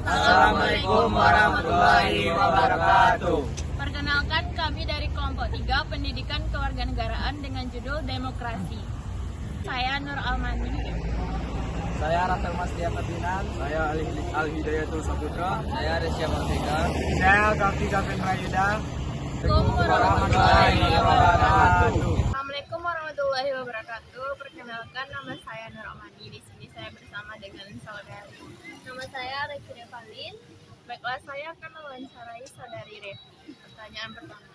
Assalamualaikum warahmatullahi wabarakatuh. Perkenalkan, kami dari kelompok 3 Pendidikan Kewarganegaraan dengan judul Demokrasi. Saya Nur Almani. Saya Rafael Masdia Ferdinand. Saya Al Hidayatul Saputra. Saya Resya Mardika. Saya Gaffi Gavin Rayuda. Assalamualaikum warahmatullahi wabarakatuh. Perkenalkan, nama saya Nur Almani. Di sini saya bersama dengan saudari. Nama saya Rekine Valin. Baiklah, saya akan mewawancarai saudari Revi. Pertanyaan pertama,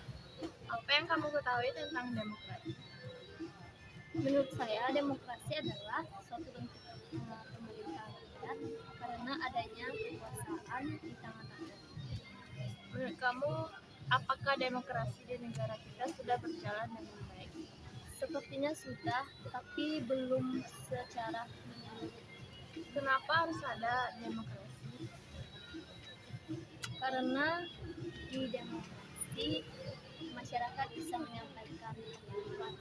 apa yang kamu ketahui tentang demokrasi? Menurut saya, demokrasi adalah suatu bentuk pemerintahan rakyat karena adanya kekuasaan di tangan rakyat. Menurut kamu, apakah demokrasi di negara kita sudah berjalan dengan baik? Sepertinya sudah, tetapi belum secara menyeluruh. Kenapa harus ada demokrasi? Karena di demokrasi masyarakat bisa menyampaikan pendapat.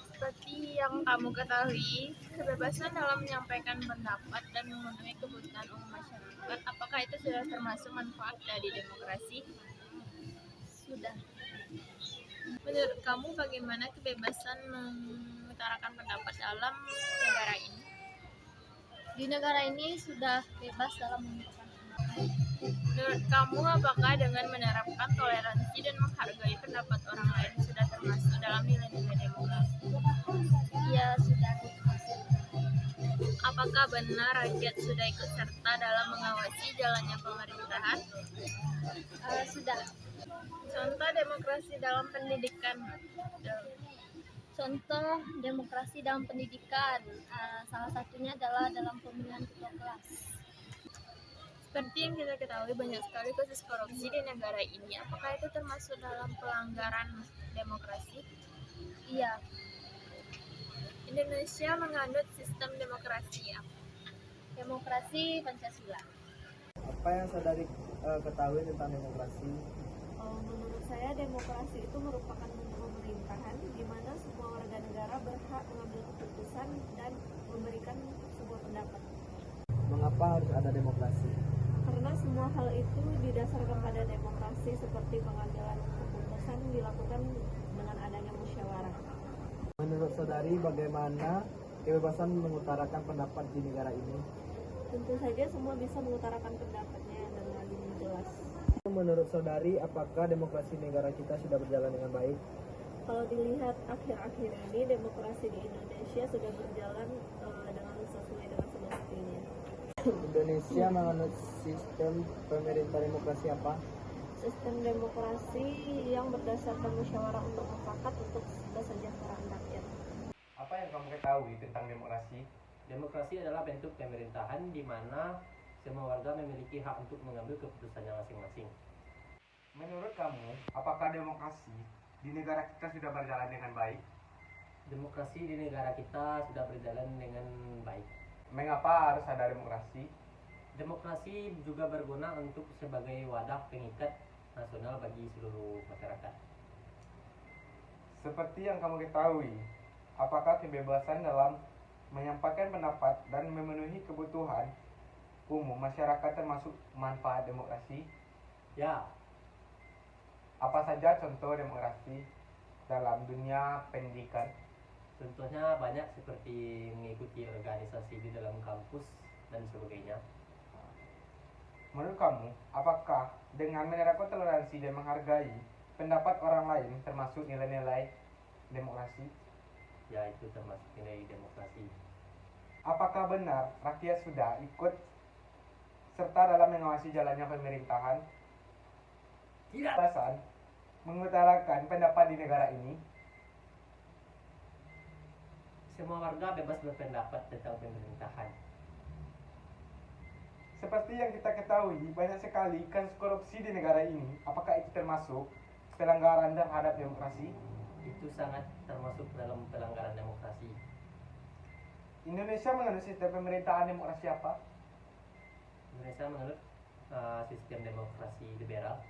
Seperti yang kamu ketahui, kebebasan dalam menyampaikan pendapat dan memenuhi kebutuhan umum masyarakat, apakah itu sudah termasuk manfaat dari demokrasi? Sudah. Menurut kamu, bagaimana kebebasan mengutarakan pendapat dalam negara ini? Di negara ini sudah bebas dalam mengungkapkan pendapat. Menurut kamu, apakah dengan menerapkan toleransi dan menghargai pendapat orang lain sudah termasuk dalam nilai-nilai demokrasi? Ia sudah termasuk. Apakah benar rakyat sudah ikut serta dalam mengawasi jalannya pemerintahan? Sudah. Contoh demokrasi dalam pendidikan. Contoh demokrasi dalam pendidikan, salah satunya adalah dalam pemilihan ketua kelas. Seperti yang kita ketahui, banyak sekali kasus korupsi di negara ini. Apakah itu termasuk dalam pelanggaran demokrasi? Iya. Indonesia menganut sistem demokrasi apa? Demokrasi Pancasila. Apa yang saudari ketahui tentang demokrasi? Menurut saya, demokrasi itu merupakan pemerintahan di mana semua warga negara berhak mengambil keputusan dan memberikan sebuah pendapat. Mengapa harus ada demokrasi? Karena semua hal itu didasarkan pada demokrasi, seperti pengambilan keputusan dilakukan dengan adanya musyawarah. Menurut saudari, bagaimana kebebasan mengutarakan pendapat di negara ini? Tentu saja semua bisa mengutarakan pendapatnya dengan jelas. Menurut saudari, apakah demokrasi negara kita sudah berjalan dengan baik? Kalau dilihat akhir-akhir ini, demokrasi di Indonesia sudah berjalan dengan sesuai dengan semestinya. Indonesia menganut sistem pemerintah demokrasi apa? Sistem demokrasi yang berdasarkan musyawarah untuk mufakat untuk kesejahteraan rakyat. Apa yang kamu ketahui tentang demokrasi? Demokrasi adalah bentuk pemerintahan di mana semua warga memiliki hak untuk mengambil keputusannya masing-masing. Menurut kamu, apakah demokrasi di negara kita sudah berjalan dengan baik? Demokrasi di negara kita sudah berjalan dengan baik. Mengapa harus ada demokrasi? Demokrasi juga berguna untuk sebagai wadah pengikat nasional bagi seluruh masyarakat. Seperti yang kamu ketahui, apakah kebebasan dalam menyampaikan pendapat dan memenuhi kebutuhan umum masyarakat termasuk manfaat demokrasi? Ya, Apa saja contoh demokrasi dalam dunia pendidikan? contohnya banyak seperti mengikuti organisasi di dalam kampus dan sebagainya. Menurut kamu, apakah dengan menerapkan toleransi dan menghargai pendapat orang lain termasuk nilai-nilai demokrasi? Ya, itu termasuk nilai demokrasi. Apakah benar rakyat sudah ikut serta dalam mengawasi jalannya pemerintahan? Tidak. Kebebasan mengutarakan pendapat di negara ini. Semua warga bebas berpendapat tentang pemerintahan. Seperti yang kita ketahui, banyak sekali kasus korupsi di negara ini. Apakah itu termasuk pelanggaran terhadap demokrasi? Itu sangat termasuk dalam pelanggaran demokrasi. Indonesia menganut sistem pemerintahan demokrasi apa? Indonesia menganut sistem demokrasi liberal.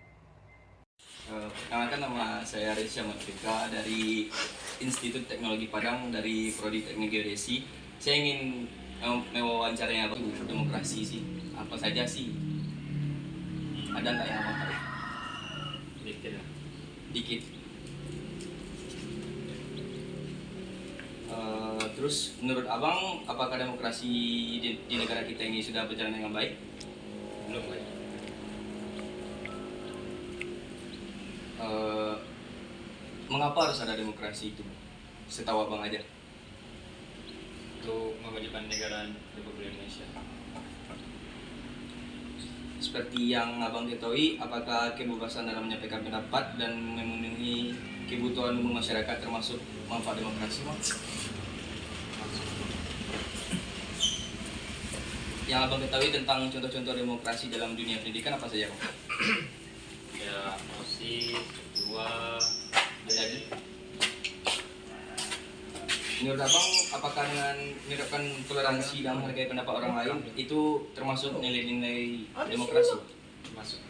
Perkenalkan, nama saya Resya Mardika dari Institut Teknologi Padang dari Prodi Teknik Geodesi. Saya ingin mewawancarai abang demokrasi sih, apa saja sih? Ada nggak yang abang tahu? Dikit lah. Dikit. Terus menurut abang, apakah demokrasi di negara kita ini sudah berjalan dengan baik? Belum kan? Mengapa harus ada demokrasi itu? Setahu abang aja. Untuk memajukan negara Republik Indonesia. Seperti yang abang ketahui, apakah kebebasan dalam menyampaikan pendapat dan memenuhi kebutuhan umum masyarakat termasuk manfaat demokrasi, Bang? Yang abang ketahui tentang contoh-contoh demokrasi dalam dunia pendidikan apa saja, Bang? Ya, OSIS, ketua, Ada lagi? Menurut abang, apakah dengan menerapkan toleransi dan menghargai pendapat orang lain itu termasuk nilai-nilai demokrasi? masuk.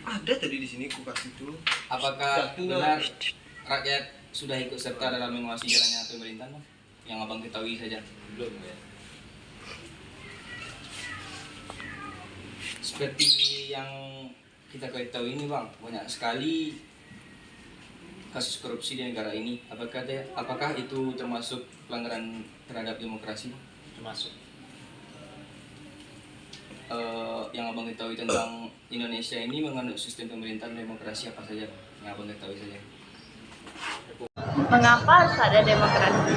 Ada tadi di sini aku kasih tuh. Apakah benar rakyat sudah ikut serta dalam mengawasi jalannya pemerintahan, Bang? Yang abang ketahui saja. Belum ya. Seperti yang kita ketahui ini, Bang, banyak sekali kasus korupsi di negara ini. Apakah itu termasuk pelanggaran terhadap demokrasi, Bang? Termasuk. Yang abang ketahui tentang Indonesia ini menganut sistem pemerintahan demokrasi apa saja, Bang? Yang abang ketahui saja. Mengapa harus ada demokrasi?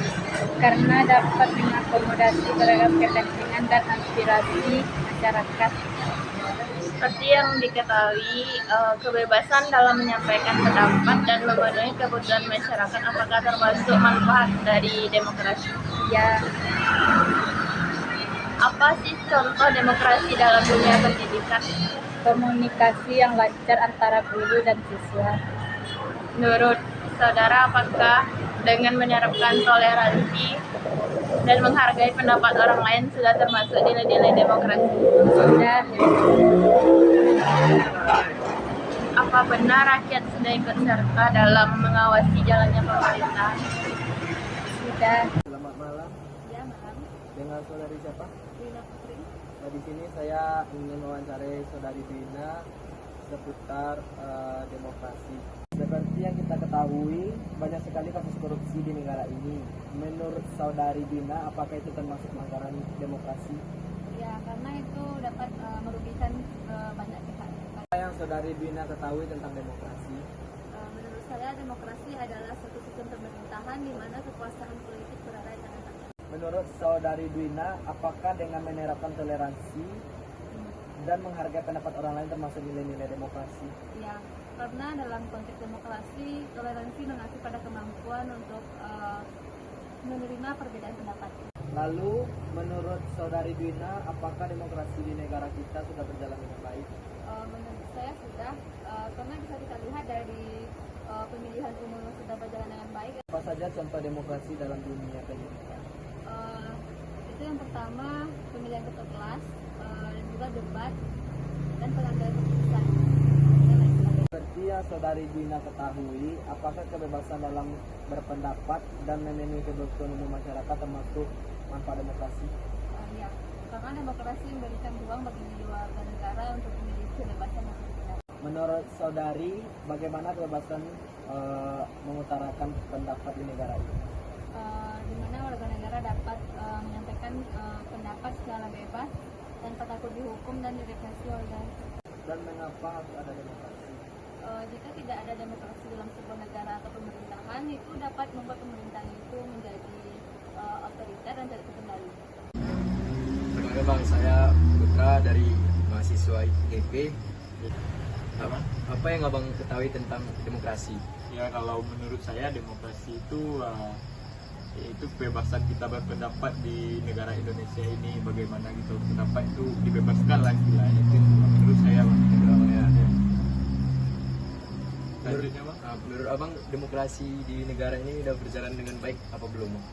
Karena dapat mengakomodasi beragam kepentingan dan aspirasi masyarakat. Seperti yang diketahui, kebebasan dalam menyampaikan pendapat dan memenuhi kebutuhan masyarakat apakah termasuk manfaat dari demokrasi? Ya, Apa sih contoh demokrasi dalam dunia pendidikan? komunikasi yang lancar antara guru dan siswa. Menurut saudara, apakah dengan menerapkan toleransi dan menghargai pendapat orang lain sudah termasuk nilai-nilai demokrasi? Sudah, Apa benar rakyat sudah ikut serta dalam mengawasi jalannya pemerintahan? sudah. Selamat malam. Ya, malam. Dengan saudari siapa? Rina Putri. Nah, di sini saya ingin mewawancarai saudari Dina seputar demokrasi. Seperti yang kita ketahui, banyak sekali kasus korupsi di negara ini. Menurut saudari Dina, apakah itu termasuk pelanggaran demokrasi? Ya, karena itu dapat merugikan banyak pihak. Apa yang saudari Dina ketahui tentang demokrasi? Menurut saya, demokrasi adalah suatu sistem pemerintahan di mana kekuasaan politik berada di tangan rakyat. Menurut saudari Dwina, apakah dengan menerapkan toleransi dan menghargai pendapat orang lain termasuk nilai-nilai demokrasi? Ya, karena dalam konteks demokrasi, toleransi mengacu pada kemampuan untuk menerima perbedaan pendapat. Lalu, menurut saudari Dwina, apakah demokrasi di negara kita sudah berjalan dengan baik? Menurut saya sudah, karena bisa kita lihat dari pemilihan umum yang sudah berjalan dengan baik. Apa saja contoh demokrasi dalam dunia pendidikan? Itu yang pertama, pemilihan ketua kelas, dan juga debat dan pengambilan keputusan. Dan lain sebagainya. Seperti yang saudari Dwina ketahui, apakah kebebasan dalam berpendapat dan memenuhi kebutuhan umum masyarakat termasuk manfaat demokrasi? Ya, karena demokrasi memberikan ruang bagi warga negara untuk memiliki kebebasan yang berpendapat. Menurut saudari, bagaimana kebebasan mengutarakan pendapat di negara ini? Di mana warga negara dapat menyampaikan pendapat secara bebas tanpa takut dihukum dan direpresi oleh. Dan mengapa harus ada demokrasi? Jika tidak ada demokrasi dalam sebuah negara atau pemerintahan, itu dapat membuat pemerintahan itu menjadi otoriter dan tidak terkendali. Perkenalkan Bang, saya Putra dari mahasiswa ITB. Apa yang abang ketahui tentang demokrasi? Ya, kalau menurut saya demokrasi itu yaitu kebebasan kita berpendapat di negara Indonesia ini, bagaimana gitu pendapat itu dibebaskan lah istilahnya, itu menurut saya Bang. Ya. Lanjutnya Bang. Menurut abang demokrasi di negara ini udah berjalan dengan baik apa belum, Bang?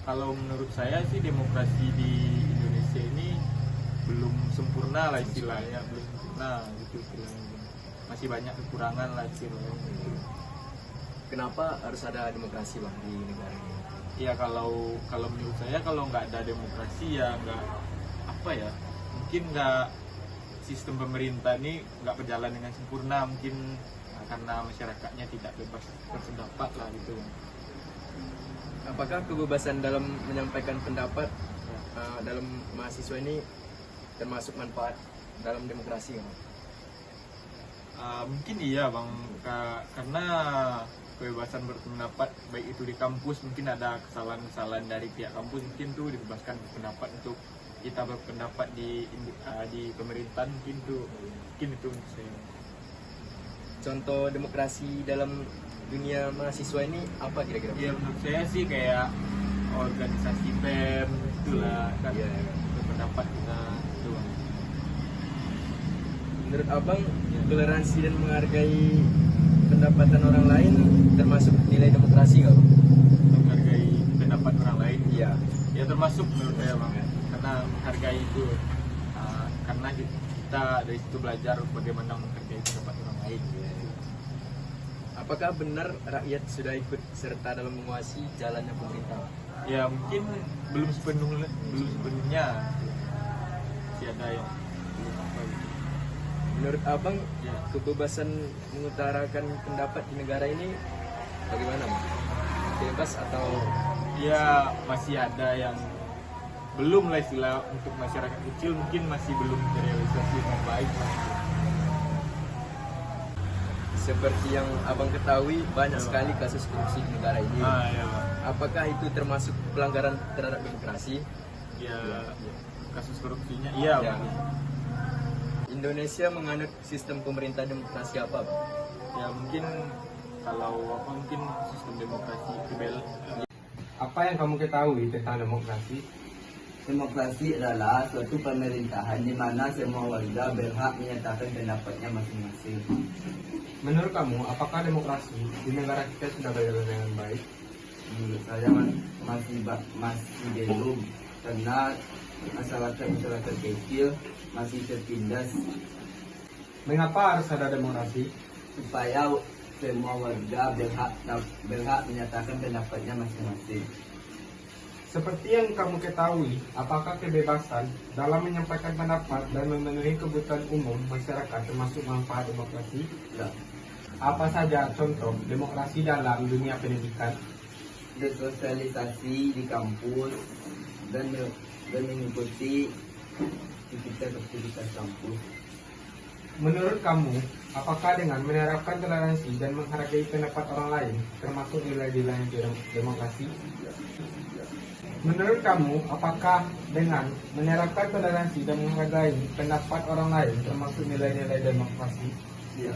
Kalau menurut saya sih demokrasi di Indonesia ini belum sempurna lah istilahnya, belum sempurna gitu istilahnya. Masih banyak kekurangan lah istilahnya. Kenapa harus ada demokrasi Bang di negara ini? Ya kalau menurut saya kalau nggak ada demokrasi ya nggak apa ya, mungkin nggak, sistem pemerintah ini nggak berjalan dengan sempurna mungkin karena masyarakatnya tidak bebas berpendapat lah gitu. Apakah kebebasan dalam menyampaikan pendapat dalam mahasiswa ini termasuk manfaat dalam demokrasi Bang? Mungkin iya Bang, karena kebebasan berpendapat baik itu di kampus mungkin ada kesalahan-kesalahan dari pihak kampus, mungkin tuh dibebaskan berpendapat untuk kita berpendapat di pemerintahan, mungkin itu untuk saya. Contoh demokrasi dalam dunia mahasiswa ini apa kira-kira? Ya menurut saya sih kayak organisasi BEM itulah kan, berpendapat kita itu. Menurut Abang, toleransi dan menghargai pendapatan orang lain termasuk nilai demokrasi nggak Bang? Menghargai pendapat orang lain, Iya. ya termasuk menurut saya Bang, karena menghargai itu karena kita dari situ belajar bagaimana menghargai pendapat orang lain. Apakah benar rakyat sudah ikut serta dalam menguasai jalannya pemerintah? Ya mungkin belum sepenuhnya, masih ada yang belum apa gitu. Menurut Abang, Ya. kebebasan mengutarakan pendapat di negara ini bagaimana Bang? Bebas atau Ya masih ada yang belum lah, istilah untuk masyarakat kecil mungkin masih belum terrealisasi dengan baik lah. seperti yang Abang ketahui banyak sekali kasus korupsi di negara ini. Ya Bang. Apakah itu termasuk pelanggaran terhadap demokrasi? Ya kasus korupsinya iya Ya. Bang. Indonesia menganut sistem pemerintah demokrasi apa Bang? Ya mungkin kalau mungkin sistem demokrasi rebel. Apa yang kamu ketahui tentang demokrasi? Demokrasi adalah suatu pemerintahan di mana semua warga berhak menyatakan pendapatnya masing-masing. Menurut kamu, apakah demokrasi di negara kita sudah berjalan dengan baik? Menurut saya masih belum, karena masyarakat kecil masih tertindas. Mengapa harus ada demokrasi? Supaya semua warga berhak menyatakan pendapatnya masing-masing. Seperti yang kamu ketahui, apakah kebebasan dalam menyampaikan pendapat dan memenuhi kebutuhan umum masyarakat termasuk manfaat demokrasi? Ya. Apa saja contoh demokrasi dalam dunia pendidikan? Bersosialisasi di kampus dan mengikuti aktivitas kampus. Menurut kamu, apakah dengan menerapkan toleransi dan menghargai pendapat orang lain termasuk nilai-nilai demokrasi? Menurut kamu, apakah dengan menerapkan toleransi dan menghargai pendapat orang lain termasuk nilai-nilai demokrasi? Ya.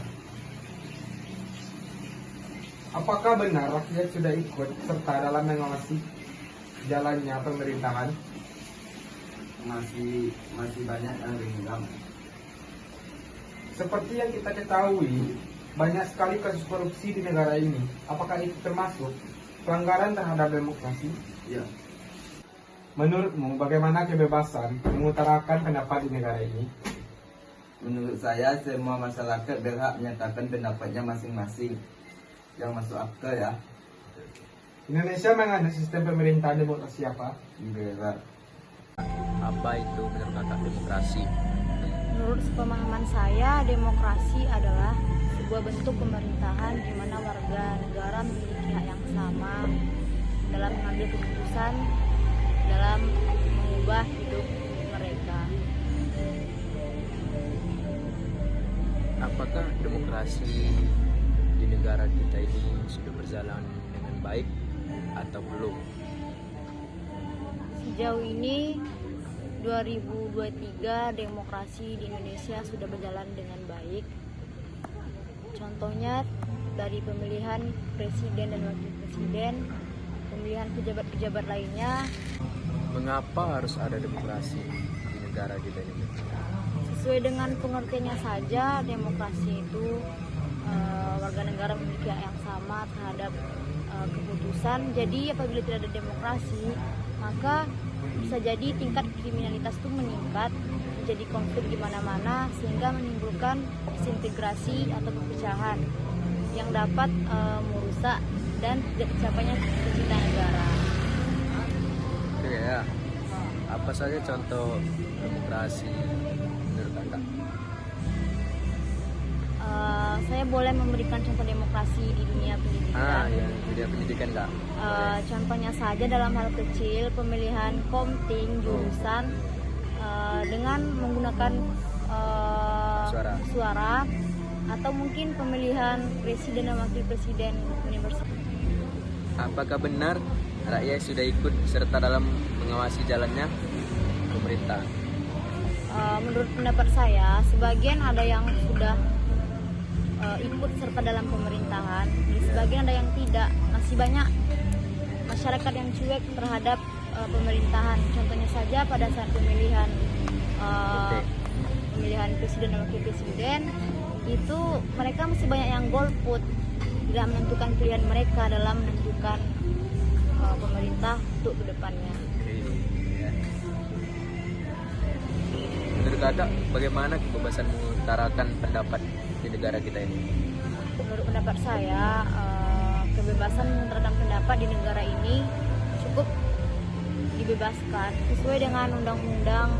Apakah benar rakyat sudah ikut serta dalam mengawasi jalannya pemerintahan? Masih banyak yang renggang. Seperti yang kita ketahui, banyak sekali kasus korupsi di negara ini. Apakah itu termasuk pelanggaran terhadap demokrasi? Ya. Menurutmu, bagaimana kebebasan mengutarakan pendapat di negara ini? Menurut saya semua masyarakat berhak menyatakan pendapatnya masing-masing. Yang masuk akal ya. Indonesia menganut sistem pemerintahan demokrasi apa? Liberal. Apa itu menurut kakak demokrasi? Menurut pemahaman saya, demokrasi adalah sebuah bentuk pemerintahan di mana warga negara memiliki hak yang sama dalam mengambil keputusan, dalam mengubah hidup mereka. Apakah demokrasi di negara kita ini sudah berjalan dengan baik atau belum? Sejauh ini 2023 demokrasi di Indonesia sudah berjalan dengan baik. Contohnya dari pemilihan presiden dan wakil presiden, pemilihan pejabat-pejabat lainnya. Mengapa harus ada demokrasi di negara kita ini? Sesuai dengan pengertiannya saja, demokrasi itu warga negara memiliki hak yang sama terhadap keputusan. Jadi apabila tidak ada demokrasi, maka bisa jadi tingkat kriminalitas itu meningkat, menjadi konflik di mana-mana sehingga menimbulkan disintegrasi atau perpecahan yang dapat merusak dan tidak tercapainya cita-cita negara. ya. Apa saja contoh demokrasi menurut Anda? Saya boleh memberikan contoh demokrasi di dunia pendidikan. Ya, dunia pendidikan Kak. Contohnya saja dalam hal kecil, pemilihan komting jurusan dengan menggunakan suara, atau mungkin pemilihan presiden dan wakil presiden universitas. Apakah benar rakyat sudah ikut serta dalam mengawasi jalannya pemerintah? Menurut pendapat saya, sebagian ada yang sudah ikut serta dalam pemerintahan, sebagian ada yang tidak. Masih banyak masyarakat yang cuek terhadap pemerintahan. Contohnya saja pada saat pemilihan presiden dan wakil presiden, itu mereka masih banyak yang golput, tidak menentukan pilihan mereka dalam menentukan pemerintah untuk kedepannya. Menurut Kakak, bagaimana kebebasan mengutarakan pendapat di negara kita ini? Menurut pendapat saya, kebebasan mengutarakan pendapat di negara ini cukup dibebaskan sesuai dengan Undang-Undang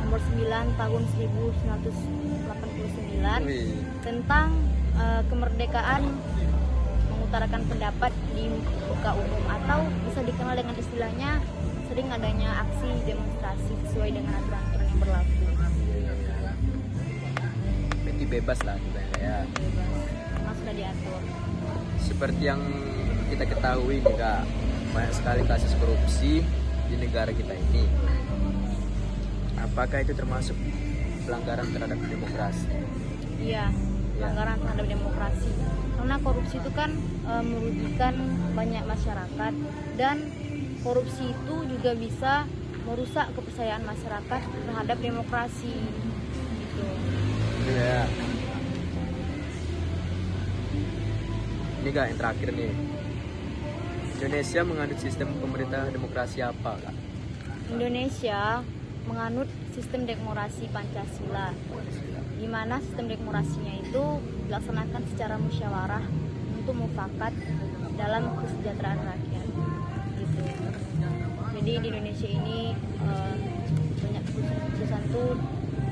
Nomor 9 Tahun 1989 tentang kemerdekaan mengutarakan pendapat di muka umum, atau bisa dikenal dengan istilahnya sering adanya aksi demonstrasi sesuai dengan aturan-aturan yang berlaku. Berarti bebas lah ya. Bebas, karena sudah diatur. Seperti yang kita ketahui nih Kak, banyak sekali kasus korupsi di negara kita ini. Apakah itu termasuk pelanggaran terhadap demokrasi? Iya, pelanggaran terhadap demokrasi. Karena korupsi itu kan merugikan banyak masyarakat, dan korupsi itu juga bisa merusak kepercayaan masyarakat terhadap demokrasi. Gitu. Iya. Ini Kak, yang terakhir nih. Indonesia menganut sistem pemerintah demokrasi apa Kak? Indonesia menganut sistem demokrasi Pancasila, di mana sistem demokrasinya itu dilaksanakan secara musyawarah untuk mufakat dalam kesejahteraan rakyat. Gitu. Jadi di Indonesia ini banyak keputusan itu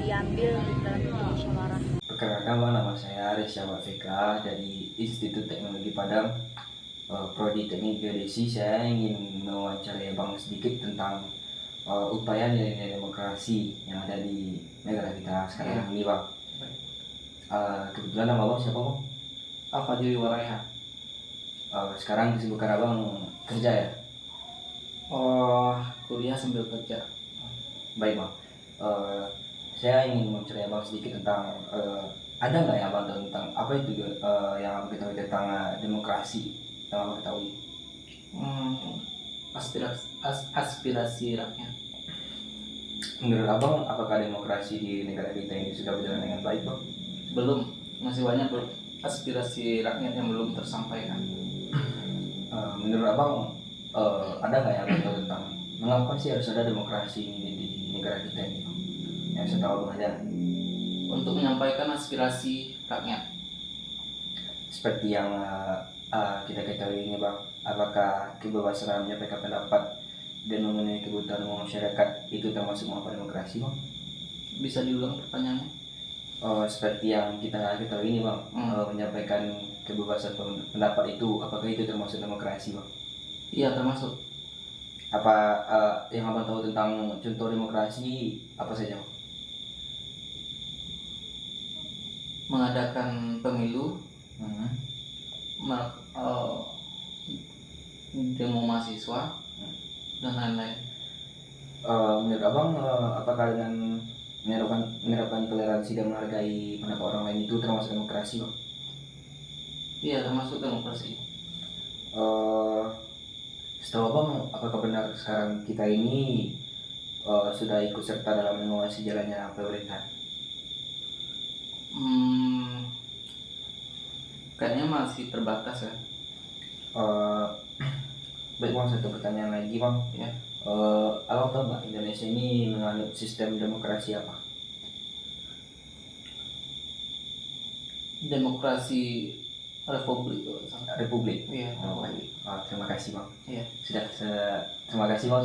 diambil dalam bentuk musyawarah. Perkenalkan, nama saya Resya Wafika dari Institut Teknologi Padang, Prodi Teknik Geodesi. Saya ingin mewawancarai Bang sedikit tentang upaya nilai-nilai demokrasi yang ada di negara kita sekarang ini, Bang. Kebetulan nama Bang siapa, Bang? Fadli Waraiha. Sekarang kesibukan Abang kerja ya? Kuliah sambil kerja. Baik, Bang. Saya ingin mencerai Abang sedikit tentang ada nggak ya Abang tahu tentang apa itu yang Abang ketahui tentang demokrasi yang Abang ketahui? Aspirasi rakyat. Menurut Abang, apakah demokrasi di negara kita ini sudah berjalan dengan baik, Bang? Belum, masih banyak aspirasi rakyat yang belum tersampaikan. Menurut Abang, ada nggak ya Abang tahu tentang mengapa sih harus ada demokrasi ini di negara kita ini, Bang? Yang saya tahu Abang ada. Untuk menyampaikan aspirasi rakyat. Seperti yang kita ketahui ini, Bang, apakah kebebasan menyampaikan pendapat dan memenuhi kebutuhan umum masyarakat itu termasuk mengapa demokrasi, Bang? Bisa diulang pertanyaannya? Seperti yang kita ketahui ini, Bang, menyampaikan kebebasan pendapat itu, apakah itu termasuk demokrasi, Bang? Iya, termasuk. Apa yang Abang tahu tentang contoh demokrasi apa saja, Bang? Mengadakan pemilu, demo mahasiswa, dan lain-lain. Menurut Abang, apakah dengan menerapkan toleransi dan menghargai pendapat orang lain itu termasuk demokrasi, Bang? Iya, termasuk demokrasi. Setahu Abang, apakah benar sekarang kita ini sudah ikut serta dalam mengawasi jalannya pemerintahan? Kayaknya masih terbatas ya. Baik, Bang, satu pertanyaan lagi, Bang. Ya. Abang tahu nggak Indonesia ini menganut sistem demokrasi apa? Demokrasi Republik. Republik. Iya. Terima kasih, Bang. Iya. Terima kasih, Bang.